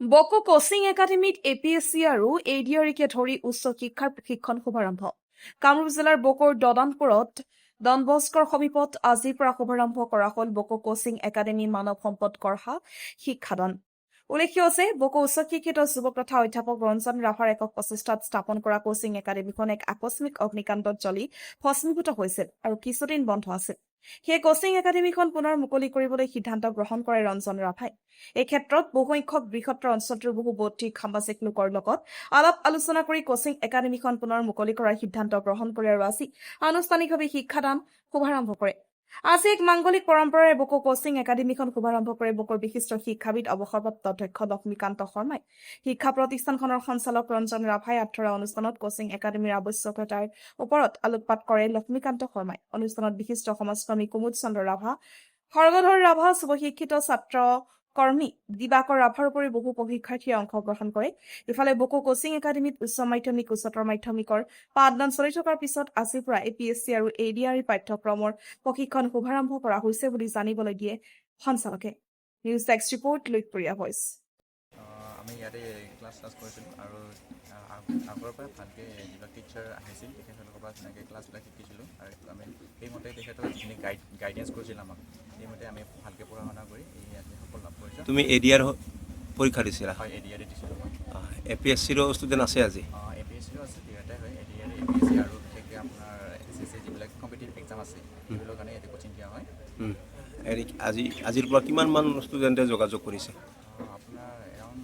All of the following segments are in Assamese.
বকো কোচিং একাডেমীত এপিএছচি আৰু এডিআৰইকে ধৰি উচ্চ শিক্ষাৰ প্ৰশিক্ষণ শুভাৰম্ভ। কামৰূপ জিলাৰ বকোৰ দদানপুৰত ডনবস্কৰ সমীপত আজিৰ পৰা শুভাৰম্ভ কৰা হ'ল বকো কোচিং একাডেমী মানৱ সম্পদ গঢ়া শিক্ষাদান। উল্লেখ্য যে বকো উচ্চ শিক্ষিত যুৱক তথা অধ্যাপক ৰঞ্জন ৰাভাৰ একক প্ৰচেষ্টাত স্থাপন কৰা কোচিং একাডেমীখন এক আকস্মিক অগ্নিকাণ্ডত জ্বলি ভস্মীভূত হৈছিল আৰু কিছুদিন বন্ধ আছিল। সেই কোচিং একাডেমীখন পুনৰ মুকলি কৰিবলৈ সিদ্ধান্ত গ্ৰহণ কৰে ৰঞ্জন ৰাভাই। এই ক্ষেত্ৰত বহুসংখ্যক বৃহত্তৰ অঞ্চলটোৰ বহু বৌদ্ধিক সামাজিক লোকৰ লগত আলাপ আলোচনা কৰি কোচিং একাডেমীখন পুনৰ মুকলি কৰাৰ সিদ্ধান্ত গ্ৰহণ কৰে আৰু আজি আনুষ্ঠানিকভাৱে শিক্ষাদান শুভাৰম্ভ কৰে। আজি এক মাংগলিক পৰম্পৰাৰে বকো কোচিং একাডেমীখন শুভাৰম্ভ কৰে বকোৰ বিশিষ্ট শিক্ষাবিদ অৱসৰপ্ৰাপ্ত অধ্যক্ষ লক্ষ্মীকান্ত শৰ্মাই। শিক্ষা প্ৰতিষ্ঠানখনৰ সঞ্চালক ৰঞ্জন ৰাভাই আঁতৰা অনুষ্ঠানত কোচিং একাডেমীৰ আৱশ্যকতাৰ ওপৰত আলোকপাত কৰে লক্ষ্মীকান্ত শৰ্মাই। অনুষ্ঠানত বিশিষ্ট সমাজকৰ্মী কুমুদ চন্দ্ৰ ৰাভা, খড়গধৰ ৰাভা, শুভশিক্ষিত ছাত্ৰ কৰ্মী দিবাকৰ ৰাভাৰ উপৰি বহু শিক্ষাৰ্থীয়ে অংশগ্ৰহণ কৰে। ইফালে বকো কোচিং একাডেমীত উচ্চ মাধ্যমিক উচ্চতৰ মাধ্যমিকৰ পাঠদান চলি থকাৰ পিছত আজিৰ পৰা এপিএছচি আৰু এডিআৰই পাঠ্যক্ৰমৰ প্ৰশিক্ষণ শুভাৰম্ভ কৰা হৈছে বুলি জানিবলৈ দিয়ে সঞ্চালকে। News desk report Luitporia voice. আমি ইয়াতে ক্লাছ কৰিছিলোঁ আৰু আগৰ পৰা ভালকৈ যিবিলাক টিচাৰ আহিছিল তেখেতসকলৰ পৰা তেনেকৈ ক্লাছবিলাক শিকিছিলোঁ আৰু আমি সেইমতে তেখেতৰ যিখিনি গাইডেঞ্চ কৰিছিল আমাক সেইমতে আমি ভালকৈ পঢ়া শুনা কৰি ইয়াতে সফল লাভ কৰিছোঁ। তুমি এডিআৰ পৰীক্ষা দিছিলা? হয়, এডিআৰ দিছিলোঁ। এপিএছচিৰো ষ্টুডেণ্ট আছে আজি? এপিএছচিৰো আছে, দুয়োটাই হয়, এডিআৰ এপিএছচি আৰু বিশেষকৈ আপোনাৰ এছএছচি যিবিলাক কম্পিটিটিভ এক্সাম আছে সেইবিলাকৰ কাৰণে ইয়াতে কোচিং দিয়া হয়। আজিৰ পৰা কিমানমান ষ্টুডেণ্টে যোগাযোগ কৰিছে? আপোনাৰ এৰাউণ্ড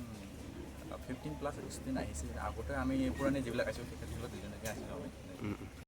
15+ ষ্টুডেণ্ট আহিছে। আগতে আমি পুৰণি যিবিলাক আছিলোঁ তেখেতসকলৰ দুজনকৈ আছিলোঁ।